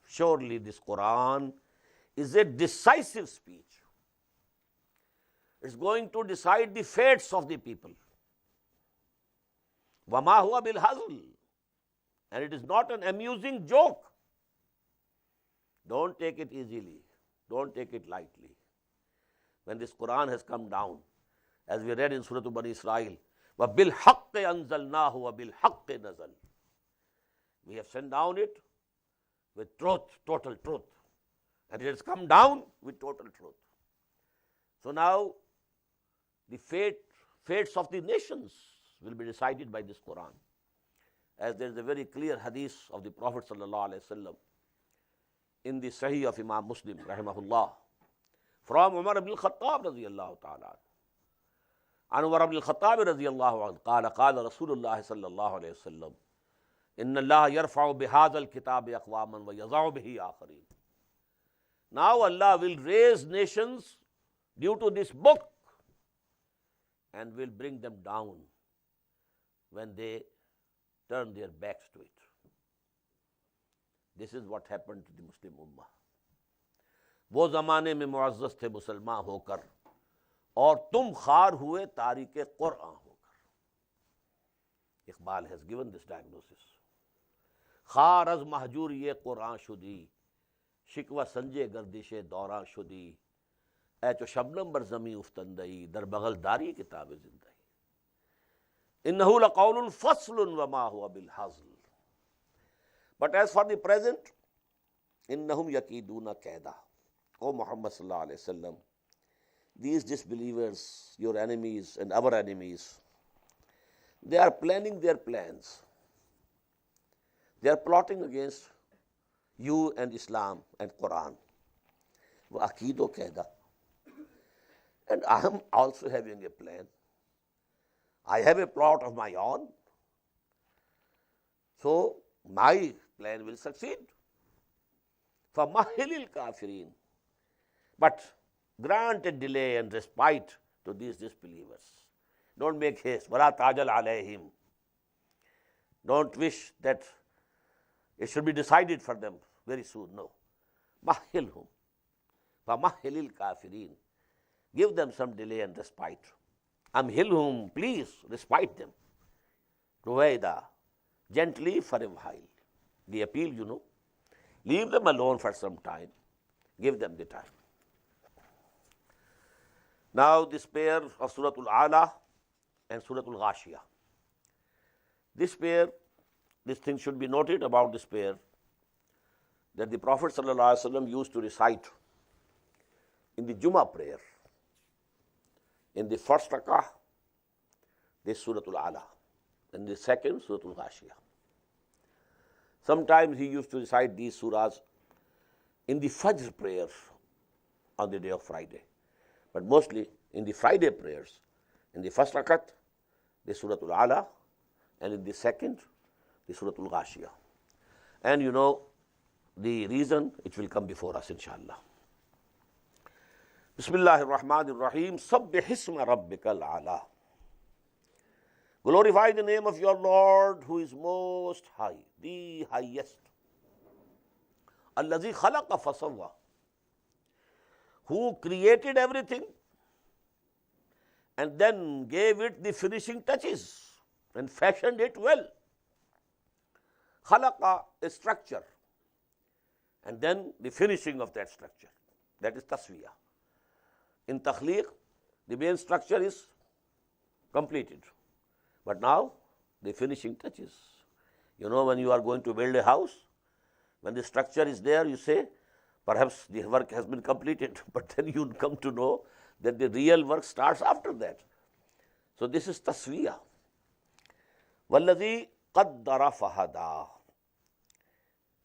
surely this Quran is a decisive speech. It's going to decide the fates of the people. وَمَا هُوَ بِالْهَزْلِ, and it is not an amusing joke. Don't take it easily. Don't take it lightly. When this Quran has come down, as we read in Surah Bani Israel, وَبِالْحَقِّ أَنزَلْنَاهُ وَبِالْحَقِّ نَزَلْ, we have sent down it with truth, total truth. And it has come down with total truth. So now the fates of the nations will be decided by this Quran. As there is a very clear hadith of the Prophet ﷺ in the Sahih of Imam Muslim, rahimahullah, from Umar ibn al-Khattab radiyallahu ta'ala. An Umar ibn al-Khattab radiyallahu anhu, qala Rasulullah sallallahu alayhi wa sallam, inna Allah yarfa'u bihadha al-kitab aqwaman wa yaza'u bihi akharin. Now Allah will raise nations due to this book and will bring them down when they turn their backs to it. This is what happened to the Muslim Ummah. वो ज़माने में मुअज़्ज़ज़ थे मुसलमान होकर और तुम खार हुए तारीक़ क़ुरआन होकर. Iqbal has given this diagnosis. खार अज़ महजूरी क़ुरआन शुदी, शिकवा संजे गर्दिशे दौरान शुदी, ऐ चो शबनम बर ज़मी उफ्तंदई, दर बगल दारी किताब ज़िंदगी. इन्नहु लक़ौलुन फ़स्लुन वमा हुवा बिलहज़्ल. But as for the present, innahum yakiduna kaida. O Muhammad sallallahu alaihi wasallam, these disbelievers, your enemies and our enemies, they are planning their plans. They are plotting against you and Islam and Quran. Wa akido kaida. And I am also having a plan. I have a plot of my own. So my plan will succeed. فَمَهِّلِ الْكَافِرِينَ. But grant a delay and respite to these disbelievers. Don't make haste. وَلَا تَعْجَلْ عَلَيْهِمْ. Don't wish that it should be decided for them very soon. No. مَهِّلْهُمْ. فَمَهِّلِ الْكَافِرِينَ. Give them some delay and respite. أَمْهِلْهُمْ. Please respite them. Ruwaida. Gently for a while. The appeal, you know. Leave them alone for some time. Give them the time. Now this pair of Surah Al-AALA and Surah Al-Ghashiyah. This pair, this thing should be noted about this pair, that the Prophet ﷺ used to recite in the Jummah prayer. In the first rak'ah, this Surah Al-AALA. And the second, Surah Al-Ghashiyah. Sometimes he used to recite these surahs in the Fajr prayers on the day of Friday. But mostly in the Friday prayers, in the first rakat, the Surah Al-AALA, and in the second, the Surah Al-Ghashiyah. And you know the reason, it will come before us, inshallah. Bismillahir Rahmanir Rahim. Sabbih isma rabbikal a'la. Glorify the name of your Lord who is most high, the highest. Allazi khalaqa fasawwa. Who created everything and then gave it the finishing touches and fashioned it well. Khalaqa, a structure, and then the finishing of that structure. That is taswiyah. In takhliq, the main structure is completed. But now, the finishing touches. You know, when you are going to build a house, when the structure is there, you say, perhaps the work has been completed, but then you come to know that the real work starts after that. So this is taswiyah. وَالَّذِي قَدَّرَ فَهَدَى.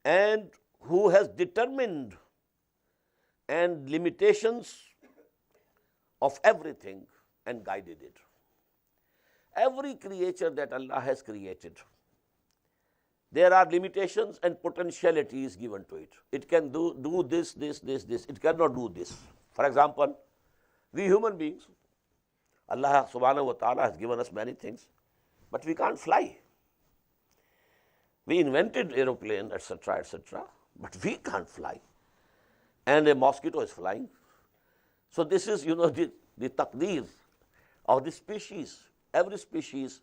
And who has determined and limitations of everything and guided it. Every creature that Allah has created, there are limitations and potentialities given to it. It can do this. It cannot do this. For example, we human beings, Allah subhanahu wa ta'ala has given us many things, but we can't fly. We invented aeroplane, etc., etc., but we can't fly. And a mosquito is flying. So this is, the taqdeer of the species. Every species,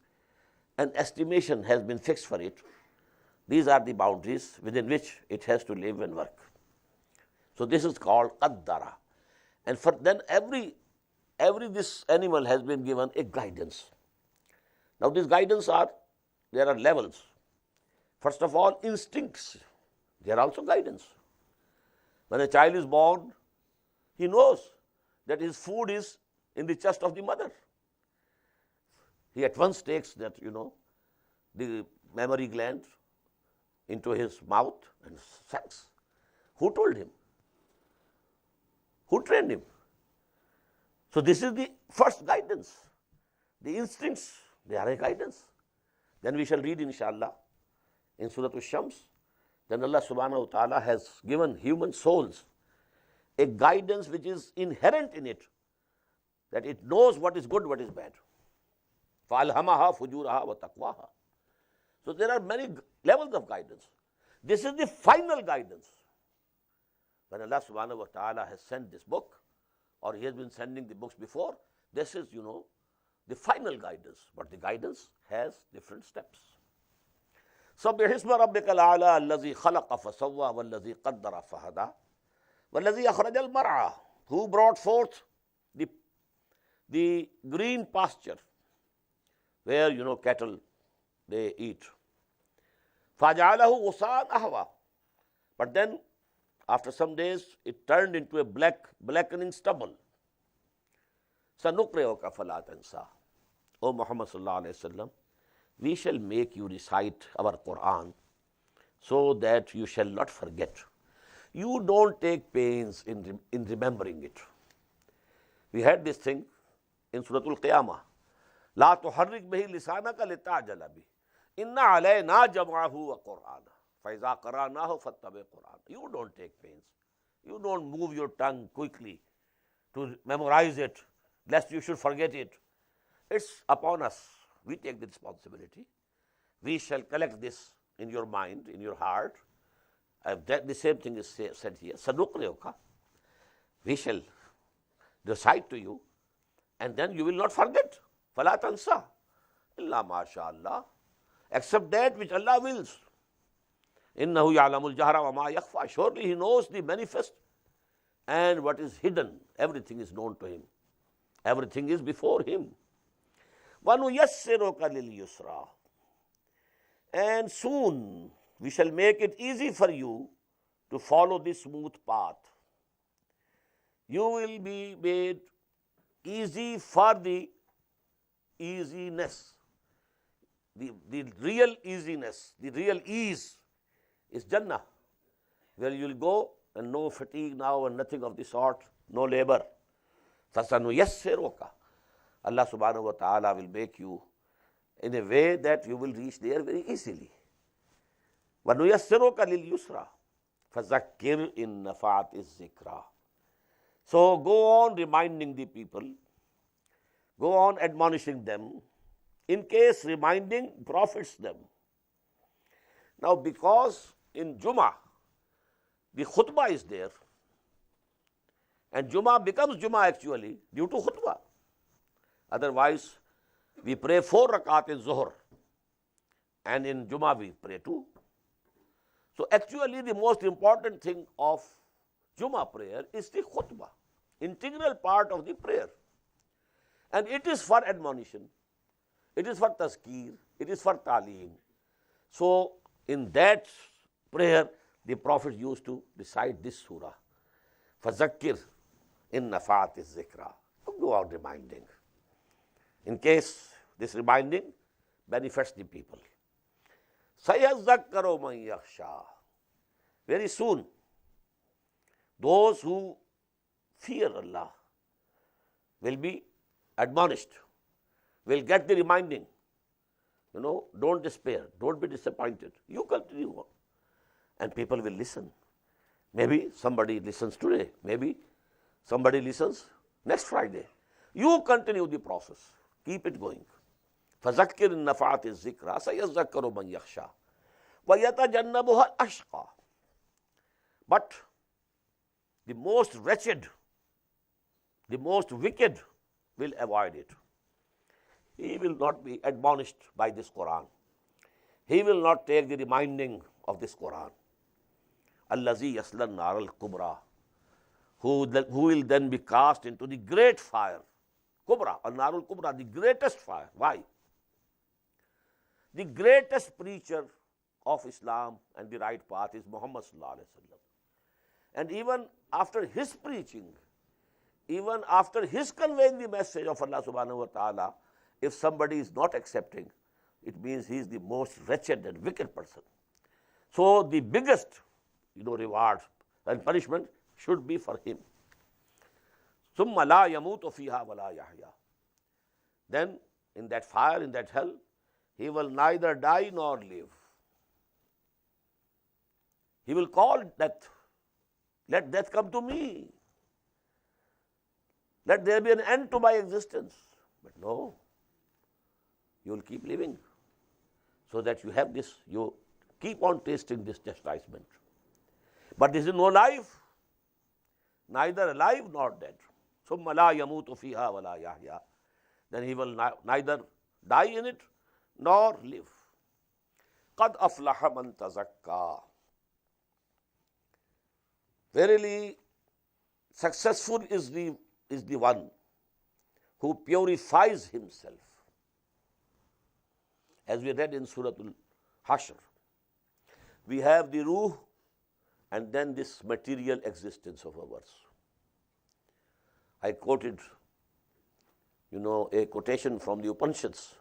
an estimation has been fixed for it. These are the boundaries within which it has to live and work. So this is called qaddara. And for then every this animal has been given a guidance. Now these guidance there are levels. First of all, instincts. They are also guidance. When a child is born, he knows that his food is in the chest of the mother. He at once takes that, the mammary gland into his mouth and sucks. Who told him? Who trained him? So this is the first guidance. The instincts, they are a guidance. Then we shall read, inshallah, in Surah Al-Shams, then Allah subhanahu wa ta'ala has given human souls a guidance which is inherent in it, that it knows what is good, what is bad. فَأَلْهَمَهَا فُجُورَهَا وَتَقْوَاهَا. So there are many levels of guidance. This is the final guidance. When Allah subhanahu wa ta'ala has sent this book, or He has been sending the books before, this is, the final guidance. But the guidance has different steps. سَبِّحِ اسْمَ رَبِّكَ الْأَعْلَى الَّذِي خَلَقَ فَسَوَّى وَالَّذِي قَدَّرَ فَهَدَى وَالَّذِي أَخْرَجَ الْمَرْعَى. Who brought forth the green pasture where, cattle, they eat. فَجَعَلَهُ غُثَاءً أَحْوَى. But then, after some days, it turned into a blackening stubble. سَنُقْرِئُكَ فَلَا تَنْسَى. O Muhammad sallallahu alayhi wa sallam, we shall make you recite our Qur'an so that you shall not forget. You don't take pains in remembering it. We had this thing in Surah Al-Qiyamah. لا تحرك به لسانك لتعجل به إن علينا جمعه وقرآنه فإذا قرأناه فاتبع قرآنه. You don't take pains. You don't move your tongue quickly to memorize it, lest you should forget it. It's upon us. We take the responsibility. We shall collect this in your mind, in your heart. The same thing is said here. Sanuqri'uka. We shall recite to you, and then you will not forget. فَلَا تَنْسَى إِلَّا مَا شَاءَ اللَّهُ. Except that which Allah wills. إِنَّهُ يَعْلَمُ الْجَهْرَ وَمَا يَخْفَى. Surely He knows the manifest and what is hidden. Everything is known to Him. Everything is before Him. وَنُيَسِّرُكَ لِلْيُسْرَى. And soon we shall make it easy for you to follow this smooth path. You will be made easy for the easiness. The real easiness, the real ease is Jannah, where you will go and no fatigue now and nothing of the sort, no labor. فَسَنُيَسِّرُكَ. Allah subhanahu wa ta'ala will make you in a way that you will reach there very easily. وَنُيَسِّرُكَ لِلْيُسْرَى فَذَكِّرْ إِن نَفَعَتِ الذِّكْرَى. So go on reminding the people, go on admonishing them, in case reminding profits them. Now because in Jummah, the khutbah is there, and Jummah becomes Jummah actually due to khutbah. Otherwise, we pray 4 rakat in Zuhr, and in Jummah we pray 2. So actually the most important thing of Jummah prayer is the khutbah, integral part of the prayer. And it is for admonition, it is for tazkir, it is for ta'aleem. So in that prayer, the Prophet used to recite this surah. فَذَكِّرْ إِن نَفَعَتِ الذِّكْرَى. Go out reminding. In case this reminding benefits the people. سَيَذَّكَّرُ مَن يَخْشَى. Very soon, those who fear Allah will be admonished, will get the reminding. Don't despair, don't be disappointed. You continue on. And people will listen. Maybe somebody listens today, maybe somebody listens next Friday. You continue the process, keep it going. فَذَكِّرْ إِن نَفَعَتِ الذِّكْرَى سَيَذَّكَّرُ مَن يَخْشَى وَيَتَجَنَّبُهَا الْأَشْقَى. But the most wretched, the most wicked will avoid it. He will not be admonished by this Quran. He will not take the reminding of this Quran. Allazi yaslan nar al-kubra, who will then be cast into the great fire. Kubra, al-nar al-kubra, the greatest fire. Why? The greatest preacher of Islam and the right path is Muhammad sallallahu alaihi wasallam. And even after his preaching, even after his conveying the message of Allah subhanahu wa ta'ala, if somebody is not accepting, it means he is the most wretched and wicked person. So the biggest, reward and punishment should be for him. ثُمَّ لَا يَمُوتُ فِيهَا وَلَا يَحْيَا. Then in that fire, in that hell, he will neither die nor live. He will call death. Let death come to me. Let there be an end to my existence. But no, you will keep living so that you have this, you keep on tasting this chastisement. But this is no life, neither alive nor dead. ثُمَّ لَا يَمُوتُ فِيهَا وَلَا يَحْيَا. Then he will neither die in it nor live. قَدْ أَفْلَحَ مَنْ تَزَكَّى. Verily, successful is the one who purifies himself. As we read in Surah Al-Hashr, we have the ruh and then this material existence of ours. I quoted, a quotation from the Upanishads.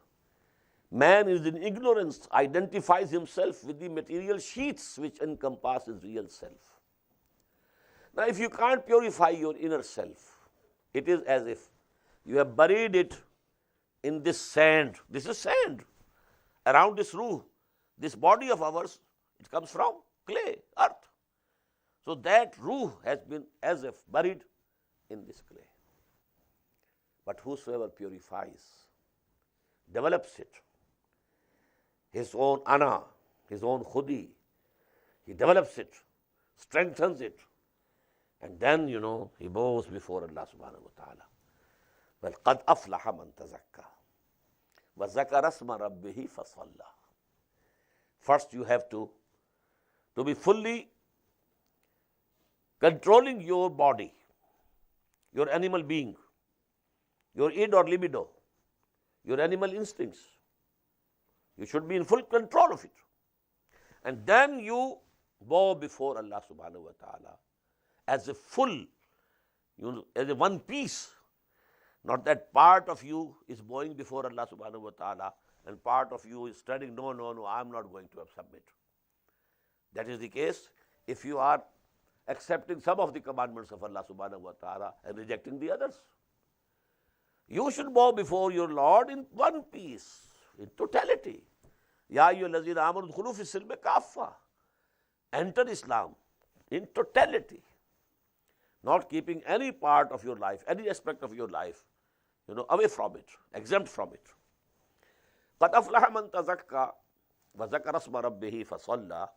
Man is in ignorance, identifies himself with the material sheaths which encompass his real self. Now, if you can't purify your inner self, it is as if you have buried it in this sand. This is sand. Around this ruh, this body of ours, it comes from clay, earth. So that ruh has been as if buried in this clay. But whosoever purifies, develops it, his own ana, his own khudi, he develops it, strengthens it, and then, he bows before Allah subhanahu wa ta'ala. Well, قَدْ أَفْلَحَ مَنْ تَزَكَّى وَذَكَرَ اسْمَ رَبِّهِ فَصَلَّى. First you have to be fully controlling your body, your animal being, your id or libido, your animal instincts. You should be in full control of it. And then you bow before Allah subhanahu wa ta'ala as a full, as a one piece. Not that part of you is bowing before Allah subhanahu wa ta'ala and part of you is studying, no, I'm not going to submit. That is the case if you are accepting some of the commandments of Allah subhanahu wa ta'ala and rejecting the others. You should bow before your Lord in one piece, in totality. Ya ayyuhallazina amanu udkhulu fi silmi kaffa. Enter Islam in totality. Not keeping any part of your life, any aspect of your life, away from it, exempt from it. قَدْ أَفْلَحَ مَنْ تَزَكَّى وَذَكَرَ اسْمَ رَبِّهِ فَصَلَّى.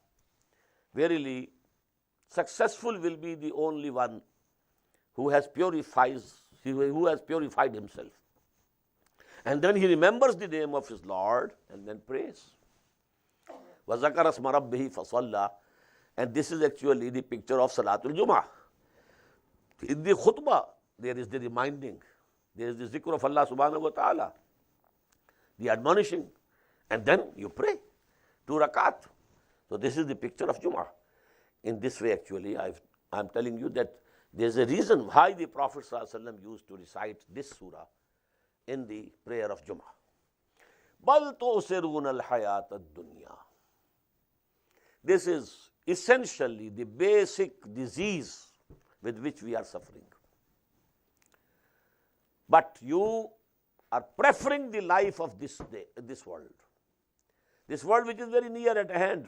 Verily, successful will be the only one who has purified himself. And then he remembers the name of his Lord and then prays. وَذَكَرَ اسْمَ رَبِّهِ فَصَلَّى. And this is actually the picture of Salatul Jum'ah. In the khutbah, there is the reminding, there is the zikr of Allah subhanahu wa ta'ala, the admonishing, and then you pray 2 rakat. So this is the picture of Jum'ah. In this way, actually, I'm telling you that there's a reason why the Prophet sallallahu alaihi wasallam used to recite this surah in the prayer of Jum'ah. بَلْ تُؤْثِرُونَ الْحَيَاةَ الدُّنْيَا. This is essentially the basic disease with which we are suffering. But you are preferring the life of this world. This world which is very near at hand.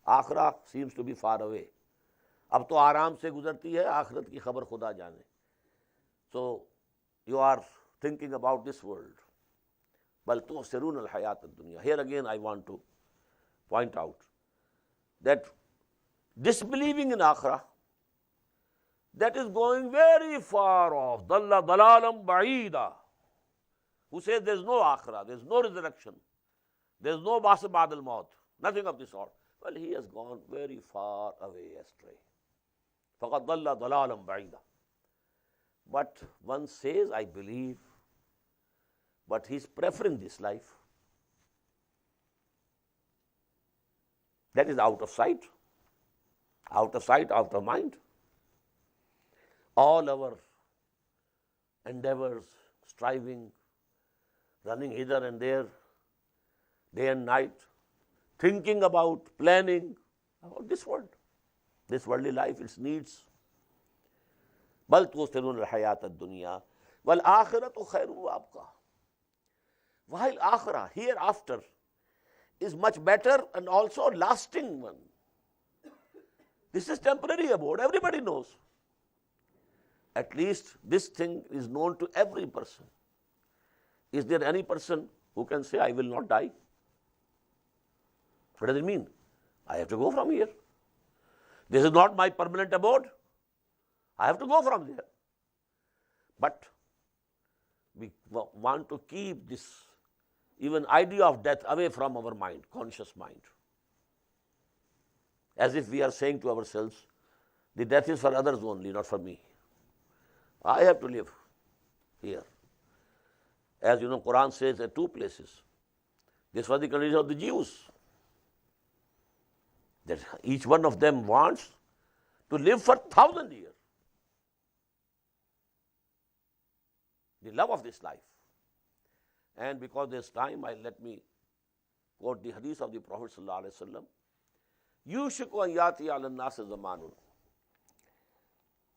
Akhirah seems to be far away. Ab to aaram se guzarti hai, akhirat ki khabar khuda jaane. So you are thinking about this world. Bal tu'siruna al-hayat ad-dunya. Here again I want to point out that disbelieving in akhirah, that is going very far off. Dalla dalalam ba'ida. Who says there is no akhirah, there is no resurrection, there is no ba'as ba'd al-maut, nothing of this sort. Well, he has gone very far away astray. Faqad dalla dalalam ba'ida. But one says, I believe, but he is preferring this life. That is out of sight, out of mind. All our endeavors, striving, running hither and there, day and night, thinking about, planning about this world, this worldly life, its needs. بل تؤثرون الحیات الدنیا والآخرۃ خیر وابقیٰ. While akhirah, hereafter, is much better and also lasting one. This is temporary abode, everybody knows. At least this thing is known to every person. Is there any person who can say, I will not die? What does it mean? I have to go from here. This is not my permanent abode. I have to go from there. But we want to keep this even idea of death away from our mind, conscious mind. As if we are saying to ourselves, the death is for others only, not for me. I have to live here. As you know, Quran says at two places. This was the condition of the Jews, that each one of them wants to live for 1,000 years. The love of this life. And because there's time, let me quote the hadith of the Prophet ﷺ. Yushiku an yati ala nas zamanun.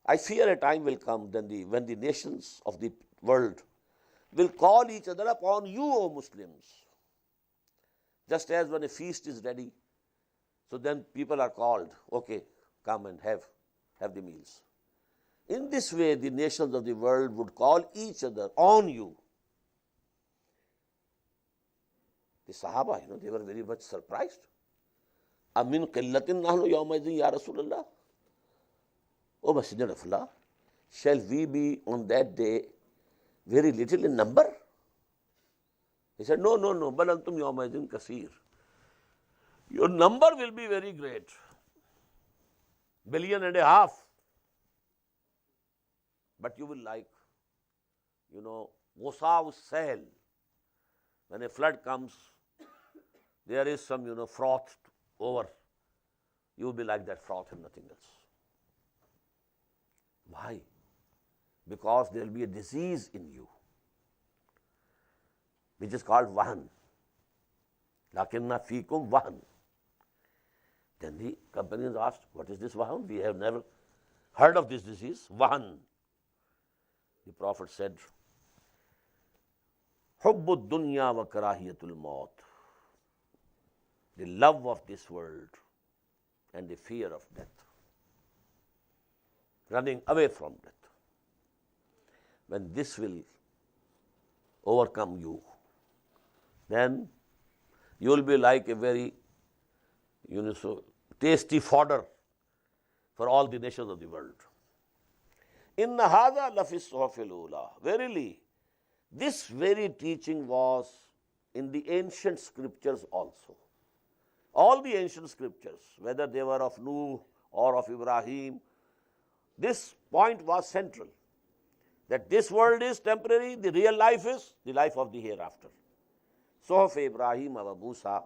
I fear a time will come when the nations of the world will call each other upon you, O Muslims. Just as when a feast is ready, so then people are called, okay, come and have the meals. In this way, the nations of the world would call each other on you. The Sahaba, they were very much surprised. Amin qillatin nahnu yawma idhin ya Rasulullah. O Messenger of Allah, shall we be on that day very little in number? He said, no, bal antum yawma idhin kaseer. Your number will be very great. 1.5 billion. But you will like, Ghusaw Sahel. When a flood comes, there is some, froth over. You will be like that froth and nothing else. Why? Because there will be a disease in you, which is called wahan. Lakinna fikum wahan. Then the companions asked, what is this wahan? We have never heard of this disease, wahan. The Prophet said, Hubbud dunya wa karahiyatul maut. The love of this world and the fear of death. Running away from death. When this will overcome you, then you will be like a very, tasty fodder for all the nations of the world. Inna hadha lafis suhufil ula. Verily, this very teaching was in the ancient scriptures also. All the ancient scriptures, whether they were of Nuh or of Ibrahim, this point was central. That this world is temporary, the real life is the life of the hereafter. Suhuf Ibrahim wa Musa,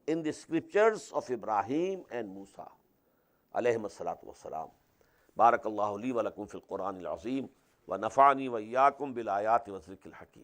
in the scriptures of Ibrahim and Musa, alayhim as-salatu was-salam. Barakallahu li wa lakum fil Qur'an al-azim wa nafa'ani wa iyyakum bil ayati wa dhikril hakim.